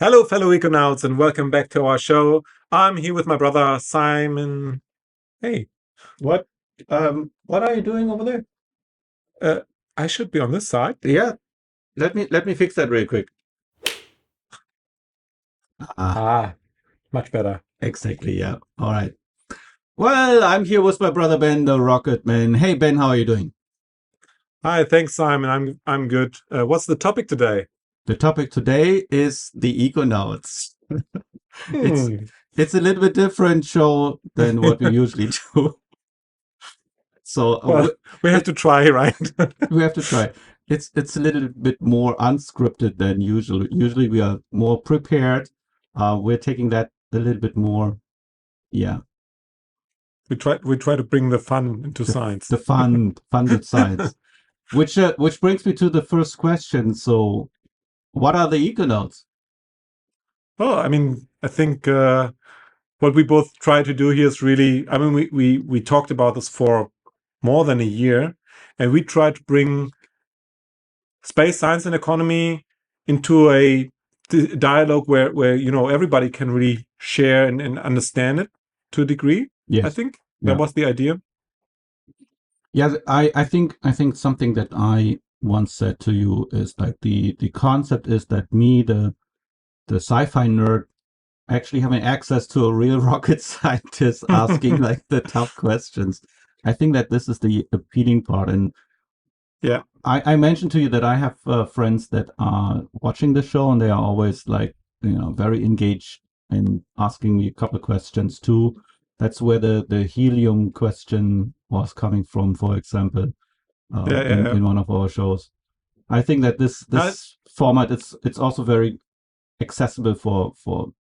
Hello, fellow Econauts, and welcome back to our show. I'm here with my brother Simon. Hey, What what are you doing over there? uh, I should be on this side. Yeah, let me fix that real quick. Ah, Ah, much better. exactly, yeah. All right. Well, I'm here with my brother Ben, the Rocket Man. Hey Ben, how are you doing? Hi, thanks, Simon. I'm good. What's the topic today? The topic today is the Econauts. It's Hmm. it's a little bit different show than what we usually do. So Well, we have it, to try, right? we have to try. It's a little bit more unscripted than usual. Usually we are more prepared. We're taking that a little bit more, yeah, We try to bring the fun into the science. the funded science. Which brings me to the first question. So, what are the Econauts? Oh, I mean, I think what we both try to do here is really. I mean, we talked about this for more than a year, and we try to bring space science and economy into a dialogue where everybody can really share and understand it to a degree. I Yes, think that yeah, was the idea. yeah. I think something that I once said to you is like the concept is that me, the sci-fi nerd, actually having access to a real rocket scientist asking like the tough questions. I think that this is the appealing part, and Yeah, I mentioned to you that I have friends that are watching the show and they are always like, very engaged and asking me a couple of questions too. That's where the helium question was coming from, for example, yeah, yeah, in yeah. one of our shows. I think that this Uh, this format it's also very accessible for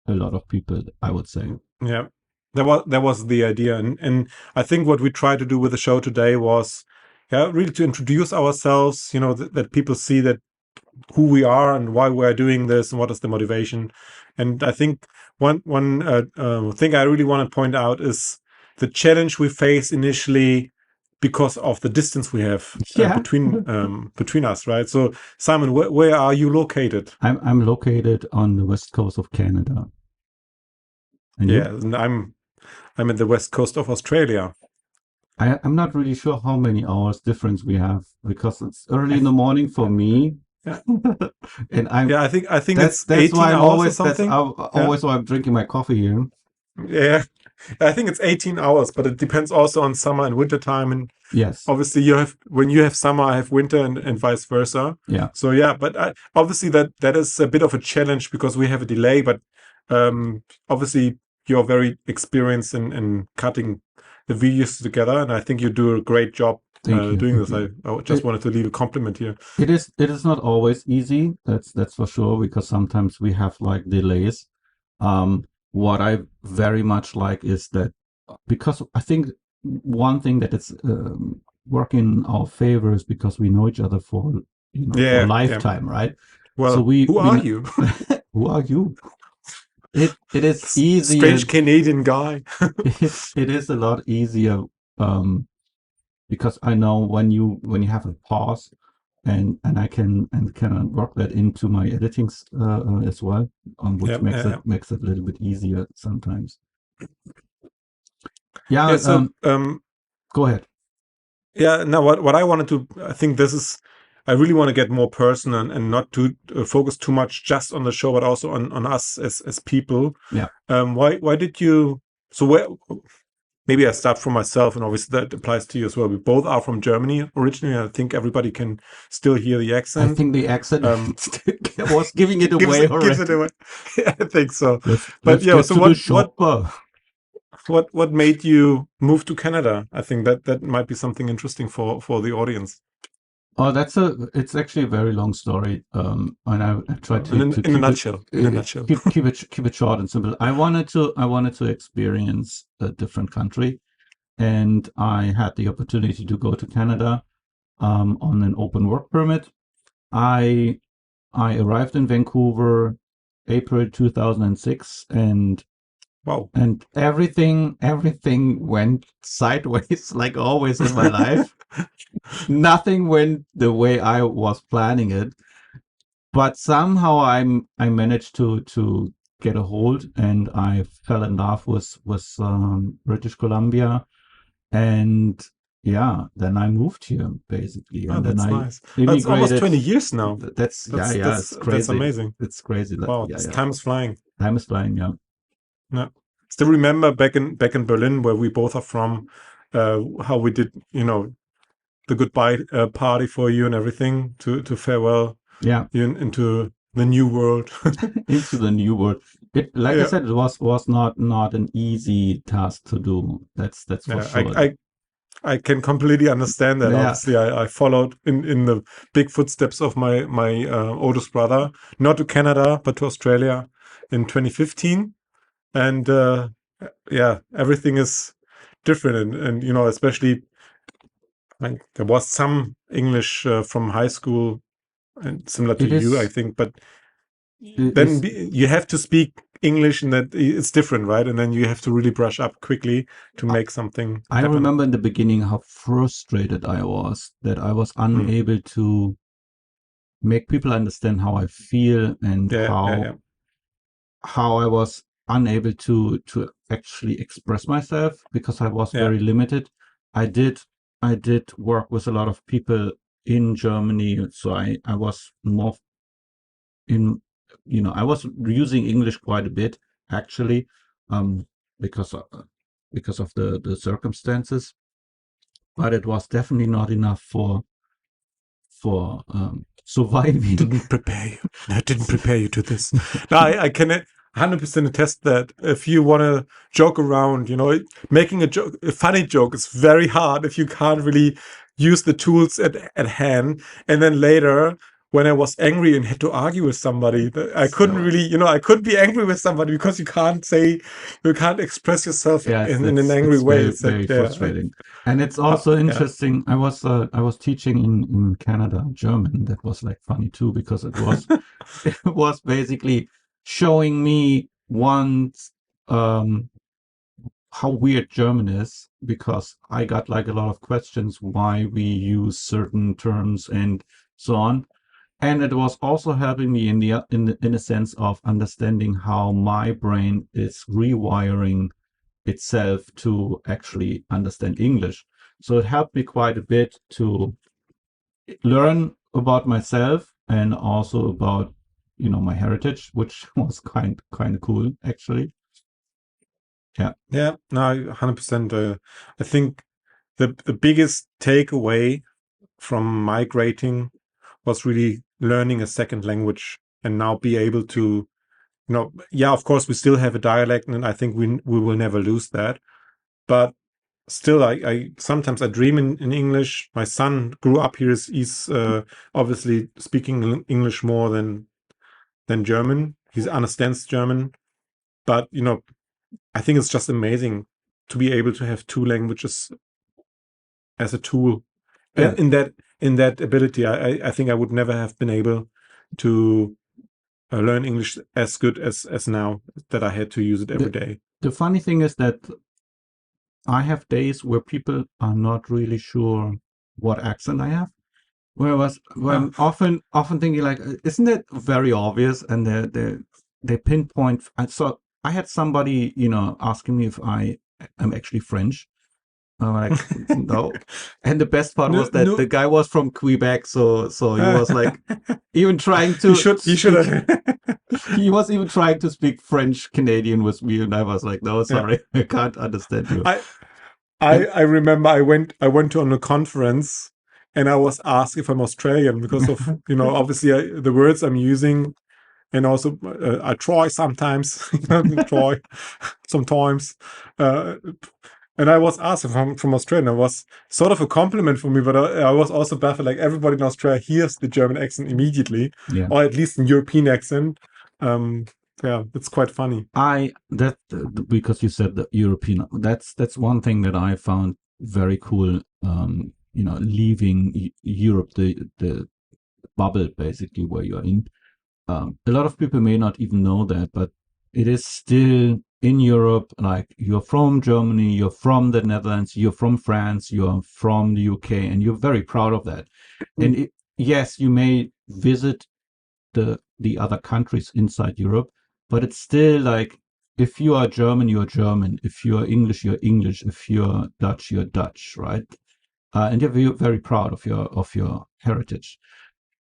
a lot of people, I would say. yeah. That was the idea, and I think what we tried to do with the show today was, yeah, really to introduce ourselves. That people see that who we are and why we're doing this and what is the motivation. And I think one thing I really want to point out is the challenge we face initially because of the distance we have Yeah. between us, right? So, Simon, where are you located? I'm located on the west coast of Canada. And Yeah, you? and I'm at the west coast of Australia. I'm not really sure how many hours difference we have because it's early I in the th- morning for me, yeah, and I'm yeah. I think that's it's that's why 18 I'm hours or always that's something. Yeah, always why I'm drinking my coffee here. yeah. I think it's 18 hours, but it depends also on summer and winter time. And Yes, obviously you have when you have summer, I have winter, and vice versa. yeah, So yeah, but obviously that is a bit of a challenge because we have a delay, but obviously you're very experienced in cutting the videos together, and I think you do a great job thank you, doing thank this. you. I just It wanted to leave a compliment here. it is not always easy. That's for sure because sometimes we have like delays. What I very much like is that because I think one thing that it's working in our favor is because we know each other for a Yeah, yeah. lifetime, right? So Well, we who we are kn- you? who are you? It is easier. Strange Canadian guy. It is a lot easier um, because I know when you have a pause and I can work that into my editing as well, which Yeah, makes yeah, it yeah. makes it a little bit easier sometimes. Yeah, Yeah, so go ahead. yeah, now what I wanted to, I think this is, I really want to get more personal and not to focus too much just on the show, but also on us as people. Yeah. Why did you? So where? Maybe I start from myself, and obviously that applies to you as well. We both are from Germany originally. I think everybody can still hear the I accent. think the accent Um, was giving it gives away it already. away. Yeah, I think so. But Let's yeah, get so to the what shopper. what made you move to Canada? I think that might be something interesting for the audience. Oh, it's actually a very long story. And I try In to a keep it nutshell, in a nutshell. keep it short and simple. I wanted to experience a different country, and I had the opportunity to go to Canada on an open work permit. I I arrived in Vancouver April 2006, Wow. and everything went sideways like always in my life. Nothing went the way I was planning it. but somehow I managed to get a hold, and I fell in love with British Columbia, and yeah, then I moved here basically, Oh, and then that's I nice. That's almost immigrated. 20 years now. That's yeah, That's yeah, that's it's that's crazy. amazing. It's crazy. Wow, Yeah, this yeah. time is flying. Time is flying. Yeah. Yeah. Still remember back in Berlin where we both are from, how we did, the goodbye party for you and everything to farewell Yeah. you into the new world. Into the new world. It, like I Yeah. said, it was not an easy task to do. That's for Yeah. I, sure. I I can completely understand that. Yeah. Obviously, I followed in the big footsteps of my oldest brother, not to Canada but to Australia in 2015, and yeah, everything is different, and especially like there was some English from high school and similar to It you, I is. think, but It then is. you have to speak English, and that it's different, right? And then you have to really brush up quickly to I make something I happen. remember in the beginning how frustrated I was that I was Mm. unable to make people understand how I feel, and Yeah, yeah, yeah, how I was unable to actually express myself because I was yeah. very limited. I did I did work with a lot of people in Germany, so I was more in, I was using English quite a bit actually, um, because of the circumstances, but it was definitely not enough for surviving. Didn't prepare you. No, didn't prepare you to this. No, I can 100% attest that if you want to joke around, making a funny joke is very hard if you can't really use the tools at hand. And then later, when I was angry and had to argue with somebody, I couldn't So really, I couldn't be angry with somebody because you can't express yourself yes, in an angry it's way. very It's like, very yeah, frustrating, and it's also yeah. interesting. I was teaching in Canada German. That was like funny too because it was it was basically showing me once um, how weird German is, because I got like a lot of questions why we use certain terms and so on. And it was also helping me in a sense of understanding how my brain is rewiring itself to actually understand English. So it helped me quite a bit to learn about myself and also about my heritage, which was kind of cool actually. Yeah. Yeah, no, 100%. I think the biggest takeaway from migrating was really learning a second language and now be able to, yeah, of course we still have a dialect, and I think we will never lose that. But still, I sometimes I dream in English. My son grew up here. He's obviously speaking English more than German. He understands German, but I think it's just amazing to be able to have two languages as a tool. Yeah. In that ability, I think I would never have been able to learn English as good as now that I had to use it every The day. the funny thing is that I have days where people are not really sure what accent I have. Where Ah, I'm often thinking like, isn't that very obvious? And they pinpoint. So I had somebody asking me if I am actually French. I'm like, no. And the best part no, was that no. the guy was from Quebec, so he was like even trying you to should you should speak. have. He was even trying to speak French Canadian with me, and I was like, no, Yeah. sorry, I can't understand you. I I And I remember I went to on a conference, and I was asked if I'm Australian because of obviously the words I'm using, and also I try sometimes try sometimes, uh, and I was asked if I'm from Australia. It was sort of a compliment for me, but I was also baffled. Like everybody in Australia hears the German accent immediately, yeah, or at least an European accent. Um, yeah, it's quite funny. I that because you said the European, that's one thing that I found very cool. Leaving Europe, the bubble basically where you're in. A lot of people may not even know that, but it is still in Europe. Like, you're from Germany, you're from the Netherlands, you're from France, you're from the UK, and you're very proud of that. And yes, you may visit the other countries inside Europe, but it's still like if you are German, you're German. If you are English, you're English. If you're Dutch, you're Dutch, right? And you're very proud of your heritage.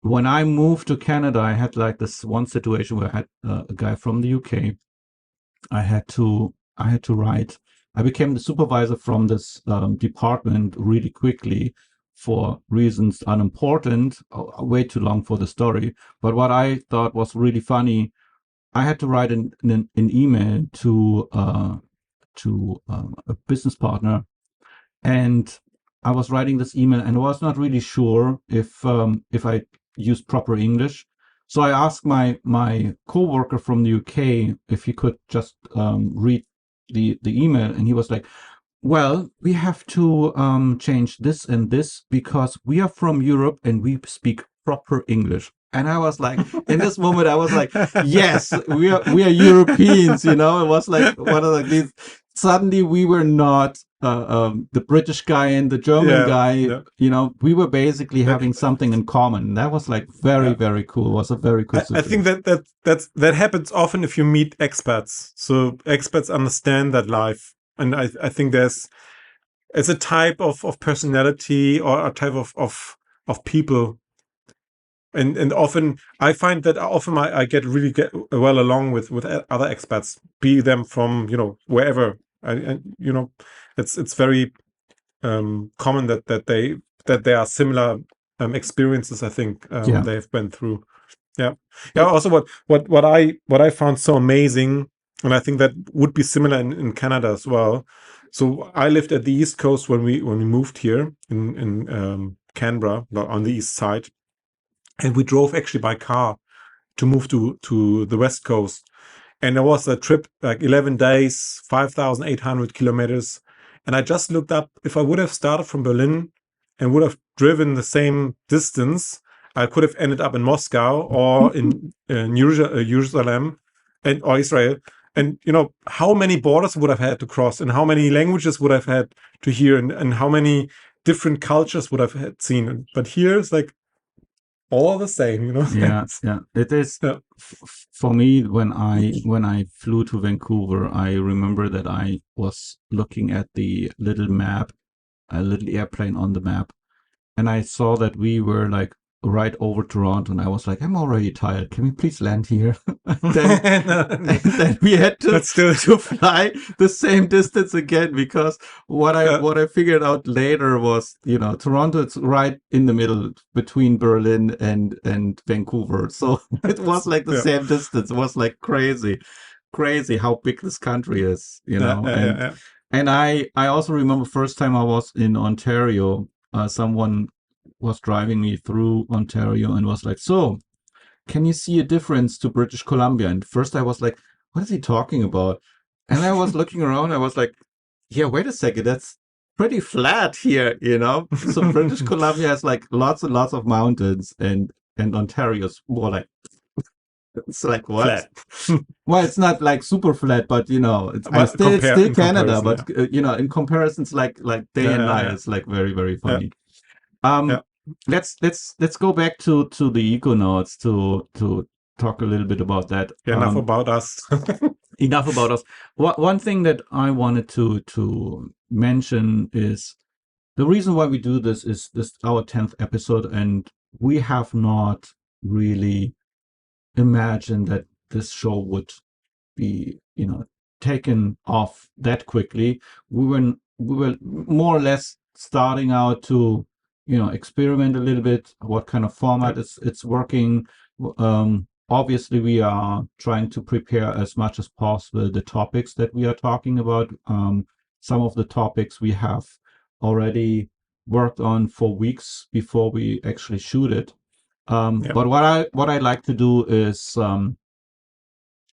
When I moved to Canada, I had like this one situation where I had a guy from the UK. I had to write. I became the supervisor from this department really quickly for reasons unimportant, way too long for the story. But what I thought was really funny, I had to write an email to a business partner, and I was writing this email and I was not really sure if I used proper English. So I asked my coworker from the UK if he could just read the email, and he was like, "Well, we have to change this and this because we are from Europe and we speak proper English." And I was like, in this moment, I was like, "Yes, we are Europeans." You know, it was like one of these. Suddenly, we were not the British guy and the German Yeah, guy. yeah. You know, we were basically That, having something in common. That was like very, yeah. very cool. It was a very cool I think situation. that happens often if you meet expats. So expats understand that life, and I think it's a type of personality or a type of people, and often I find that often I get well along with other expats, be them from wherever. And it's very common that there are similar experiences. I think Yeah. they've been through. Yeah. Yeah. It, Also, what I found so amazing, and I think that would be similar in Canada as well. So I lived at the East Coast when we moved here in Canberra, on the east side, and we drove actually by car to move to the West Coast. And there was a trip like 11 days, 5,800 kilometers. And I just looked up, if I would have started from Berlin and would have driven the same distance, I could have ended up in Moscow or in Jerusalem or Israel. And how many borders would I've had to cross, and how many languages would I've had to hear, and how many different cultures would I've had seen. But here it's like all the same. yeah, yeah. It is Yeah. for me when I flew to Vancouver, I remember that I was looking at the little map, a little airplane on the map, and I saw that we were like right over Toronto, and I was like, I'm already tired. Can we please land here? then and then we had to But still, to fly the same distance again, because yeah, what I figured out later was, Toronto is right in the middle between Berlin and Vancouver. So it was like the yeah, same distance. It was like crazy how big this country is, yeah, yeah, and yeah. I also remember first time I was in Ontario, someone was driving me through Ontario and was like, "So, can you see a difference to British Columbia?" And first I was like, "What is he talking about?" And I was looking around, I was like, "Yeah, wait a second, that's pretty flat here." So British Columbia has like lots and lots of mountains, and Ontario's more like, it's like what? Flat. Well, it's not like super flat, but it's Compare still in Canada, comparison, but yeah, in comparison, it's like day yeah, and yeah, night. yeah, It's like very, very yeah, funny. yeah, Um, let's go back to the Econauts to talk a little bit about that. yeah. Enough about us. Enough about us. One thing that I wanted to mention is the reason why we do this is this our 10th episode, and we have not really imagined that this show would be taken off that quickly. We were more or less starting out to experiment a little bit what kind of Yeah, format it's working. Obviously we are trying to prepare as much as possible the topics that we are talking about. Some of the topics we have already worked on for weeks before we actually shoot it. yeah, But what I like to do is,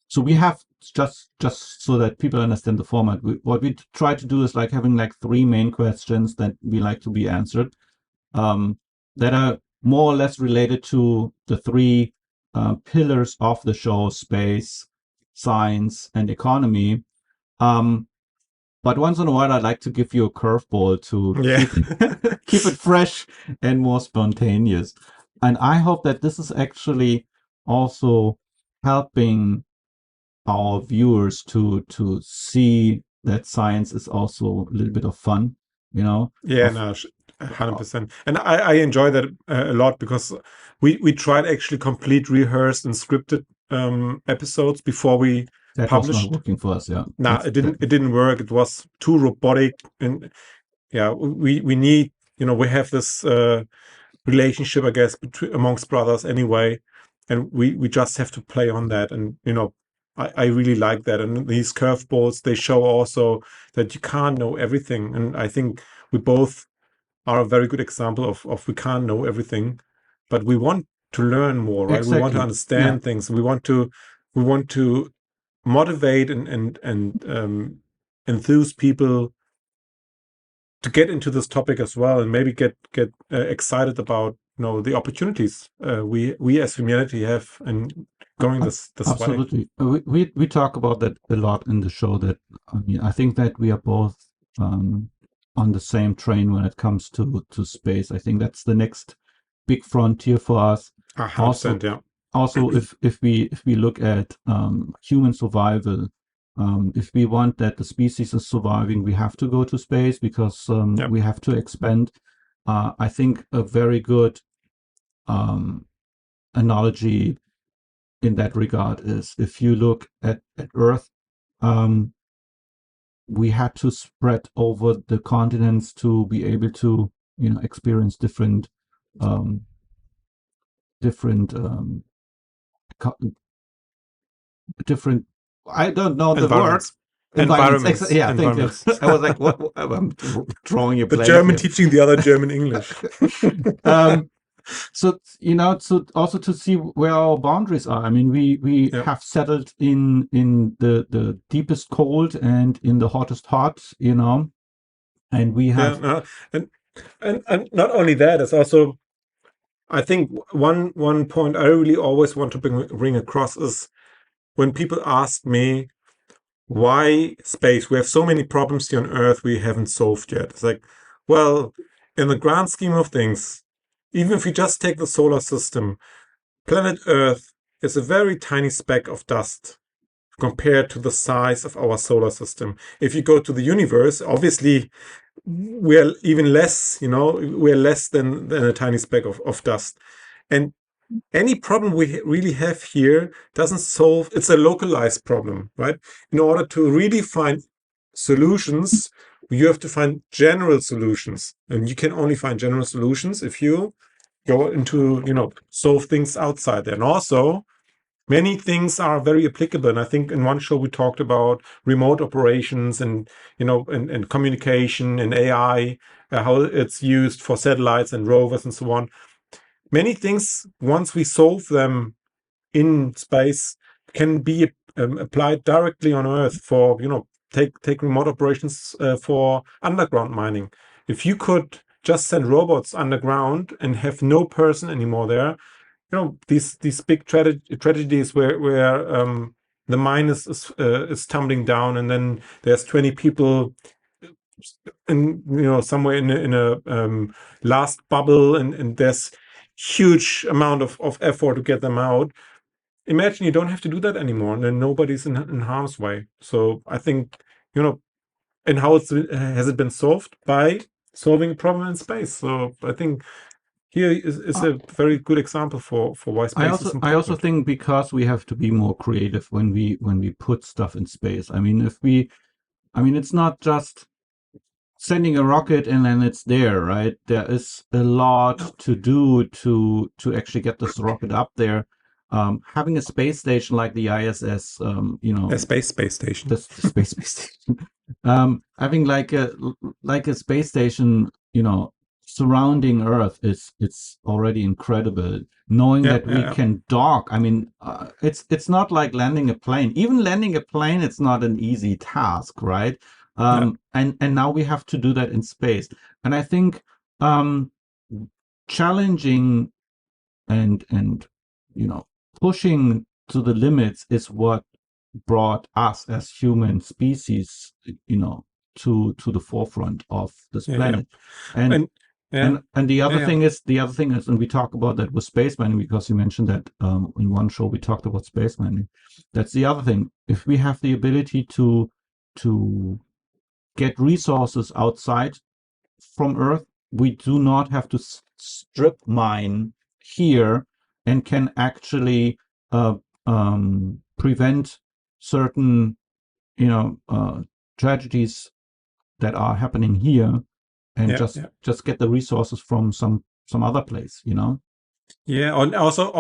so we have, just so that people understand the format, what we try to do is like having like three main questions that we like to be answered, um, that are more or less related to the three pillars of the show: space, science, and economy. Um, but once in a while, I'd like to give you a curveball to yeah. keep keep it fresh and more spontaneous. And I hope that this is actually also helping our viewers to see that science is also a little bit of fun, you know, Yeah, of no, 100%. And I enjoy that a lot because we tried actually complete rehearsed and scripted episodes before we that was not published. working for us. Yeah, Nah, that's that. it didn't work. It was too robotic, and yeah, we need, we have this relationship, I guess, between amongst brothers anyway, and we just have to play on that. And I really like that. And these curveballs, they show also that you can't know everything. And I think we both are a very good example of we can't know everything, but we want to learn more, right? We want to Exactly. Yeah, understand things. We want to motivate and enthuse people to get into this topic as well, and maybe get excited about the opportunities we as humanity have in going this way. absolutely. We talk about that a lot in the show. That I mean, I think that we are both um, on the same train when it comes to space. I think that's the next big frontier for us. Also, 100%, yeah. if we look at human survival, if we want that the species is surviving, we have to go to space because Yeah. we have to expand. I think a very good um, analogy in that regard is if you look at Earth, um, we had to spread over the continents to be able to experience um, different co- different. I don't know the word. Environments. Environments. Yeah, thank you. Environments. I was like, what? I'm drawing a The blank German here. teaching the other German English. um, so so also to see where our boundaries are. I mean, we Yeah. have settled in the deepest cold and in the hottest hot, and we Yeah, have no. And not only that, it's also, I think, one point I really always want to bring across is when people ask me, why space? We have so many problems here on Earth we haven't solved yet. It's like, well, in the grand scheme of things, even if we just take the solar system, planet Earth is a very tiny speck of dust compared to the size of our solar system. If you go to the universe, obviously we're even less, we're less than a tiny speck of dust. And any problem we really have here doesn't solve, it's a localized problem, right? In order to really find solutions, you have to find general solutions. And you can only find general solutions if you go into, solve things outside there. And also, many things are very applicable. And I think in one show we talked about remote operations and, and communication and AI, how it's used for satellites and rovers and so on. Many things, once we solve them in space, can be applied directly on Earth for, take remote operations for underground mining. If you could just send robots underground and have no person anymore there, these big tragedies where the mine is tumbling down, and then there's 20 people in, somewhere in a last bubble, and there's huge amount of effort to get them out. Imagine you don't have to do that anymore, and then nobody's in harm's way. So I think, and how has it been solved? By solving a problem in space. So I think here is uh, a very good example for why I space is also important. think because we have to be more creative when we put stuff in space. I mean it's not just sending a rocket and then it's there, right? There is a lot to do to actually get this rocket up there. Having a space station like the ISS, A space station. the space station, having like a space station, surrounding Earth is it's already incredible. Knowing Yeah, that yeah, we yeah. can dock, I mean, it's not like landing a plane. Even landing a plane, it's not an easy task, right? Yeah. And now we have to do that in space. And I think um, challenging and pushing to the limits is what brought us as human species, to the forefront of this Yeah, yeah. planet. And And Yeah. And the Yeah. other Yeah. thing is, and we talk about that with space mining because you mentioned that in one show we talked about space mining. That's the other thing. If we have the ability to get resources outside from Earth, we do not have to strip mine here and can actually prevent certain, you know, tragedies that are happening here, and Yeah. just Yeah. just get the resources from some other place, you know. Yeah, and also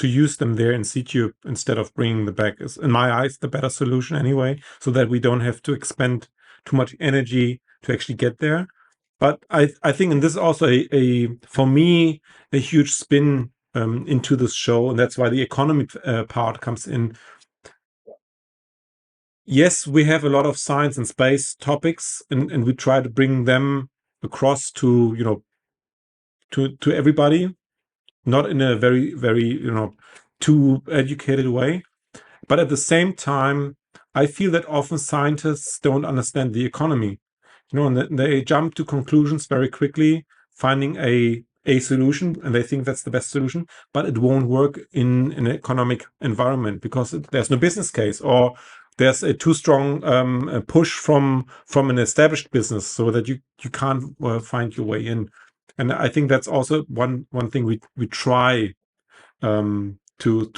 to use them there in situ instead of bringing them back is, in my eyes, the better solution anyway, so that we don't have to expend too much energy to actually get there. But I think, and this is also a for me a huge spin into this show, and that's why the economy part comes in. Yes, we have a lot of science and space topics, and we try to bring them across to to everybody, not in a very too educated way, but at the same time I feel that often scientists don't understand the economy, and they jump to conclusions very quickly, finding a solution, and they think that's the best solution, but it won't work in an economic environment because there's no business case, or there's a too strong a push from an established business, so that you can't find your way in. And I think that's also one thing we try to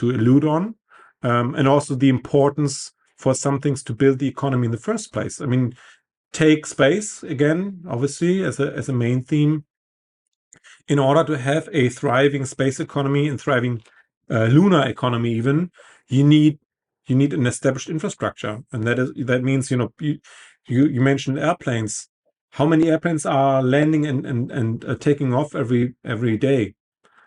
elude on, and also the importance for some things to build the economy in the first place. I mean, take space again, obviously, as a main theme. In order to have a thriving space economy and thriving lunar economy, even, you need an established infrastructure, and that means, you mentioned airplanes. How many airplanes are landing and taking off every day?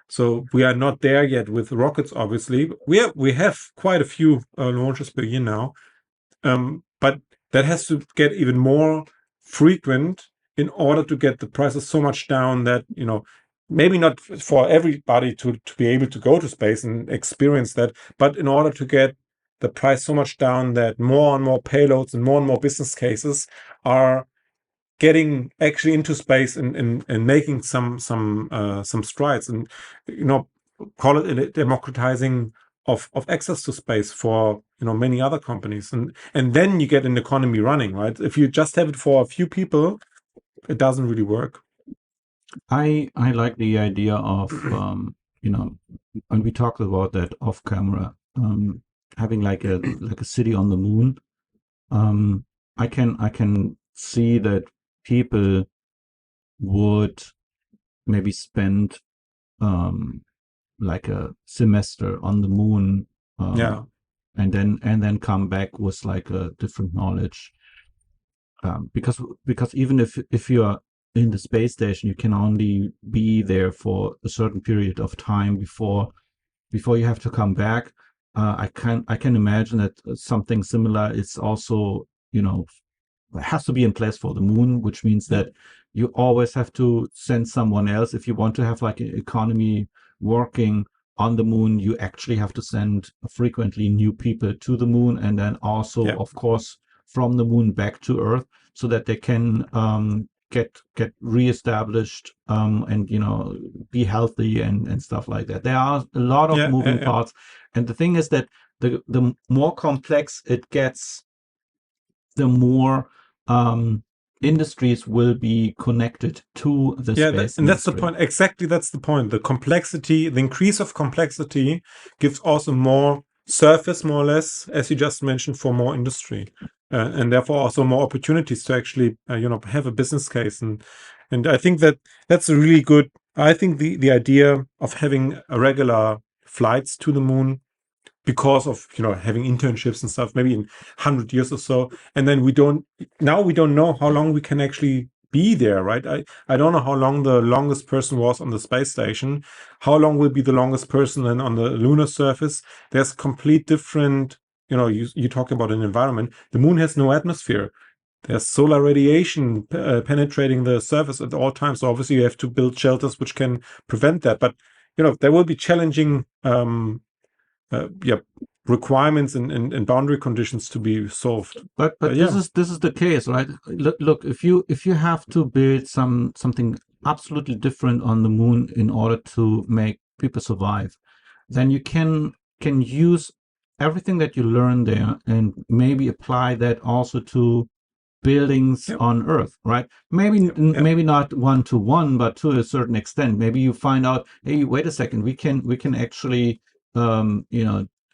So we are not there yet with rockets, obviously. We have quite a few launches per year now, but that has to get even more frequent in order to get the prices so much down that, maybe not for everybody to be able to go to space and experience that, but in order to get the price so much down that more and more payloads and more business cases are getting actually into space and making some strides, and call it a democratizing of access to space for many other companies, and then you get an economy running, right? If you just have it for a few people, it doesn't really work. I like the idea of you know, and we talked about that off camera, having like a city on the moon. um I can see that people would maybe spend um like a semester on the moon, Yeah. and then come back with like a different knowledge, because even if you are in the space station, you can only be there for a certain period of time before you have to come back. I can imagine that something similar is also, has to be in place for the moon, which means Yeah. that you always have to send someone else. If you want to have like an economy working on the moon, you actually have to send frequently new people to the moon, and then also, Yeah. of course, from the moon back to Earth, so that they can get reestablished, and be healthy and stuff like that. There are a lot of Yeah. Yeah. moving Yeah. parts, and the thing is that the more complex it gets, the more um, industries will be connected to the Yeah, space and that's the industry. point. Exactly, that's the point. The complexity, the increase of complexity, gives also more surface, more or less, as you just mentioned, for more industry, and therefore also more opportunities to actually, have a business case. And I think that's a really good. I think the idea of having a regular flights to the moon, because of having internships and stuff, maybe in 100 years or so, and then we don't know how long we can actually be there, right? I don't know how long the longest person was on the space station, how long will be the longest person then on the lunar surface. There's complete different, you talk about an environment. The moon has no atmosphere. There's solar radiation penetrating the surface at all times, so obviously you have to build shelters which can prevent that. But there will be challenging yeah, requirements and boundary conditions to be solved. But But this yeah, is this is the case, right? Look, if you have to build something absolutely different on the moon in order to make people survive, then you can use everything that you learn there and maybe apply that also to buildings Yep. on Earth, right? Maybe Yep. Yep. maybe not one to one, but to a certain extent. Maybe you find out, hey, wait a second, we can actually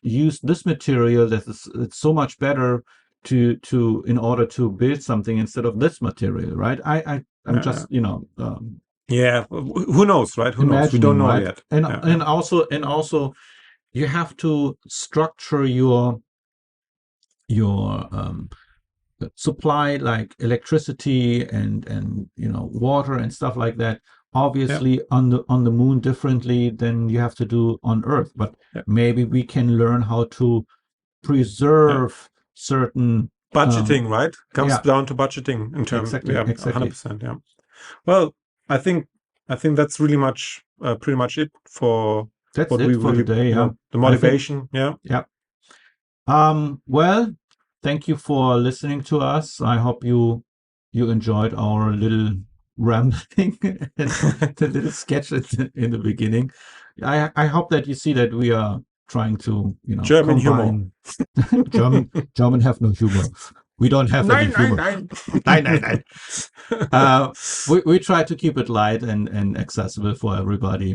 use this material that is it's so much better to in order to build something instead of this material, right? I'm just Yeah. um, Yeah. Who knows, right? Who knows? We don't imagining, know right? yet. And Yeah. Yeah. and also and also you have to structure your supply like electricity and water and stuff like that, Yeah. obviously on the moon differently than you have to do on Earth, but Yeah. maybe we can learn how to Yeah. preserve certain Budgeting, right? Comes yeah, down to budgeting in terms. exactly, Yeah. exactly. 100%. Yeah. Well, I think that's really much, pretty much it for That's what we it for really, today. Yeah, the I think. motivation. Yeah. Yeah. Well, thank you for listening to us. I hope you enjoyed our little rambling and the little sketch in the beginning. I hope that you see that we are trying to, German humor. combine German have no humor. We don't have any Nein, nein, humor. nein. Nein, nein, nein. Uh, we try to keep it light and accessible for everybody.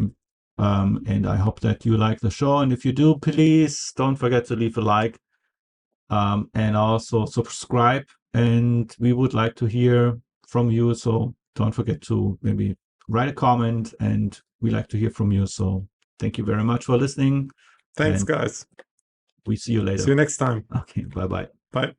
And I hope that you like the show. And if you do, please don't forget to leave a like, and also subscribe. And we would like to hear from you. So don't forget to maybe write a comment, and we like to hear from you. So thank you very much for listening, Thanks, and guys. we see you See later. you next time. Okay, bye bye. Bye.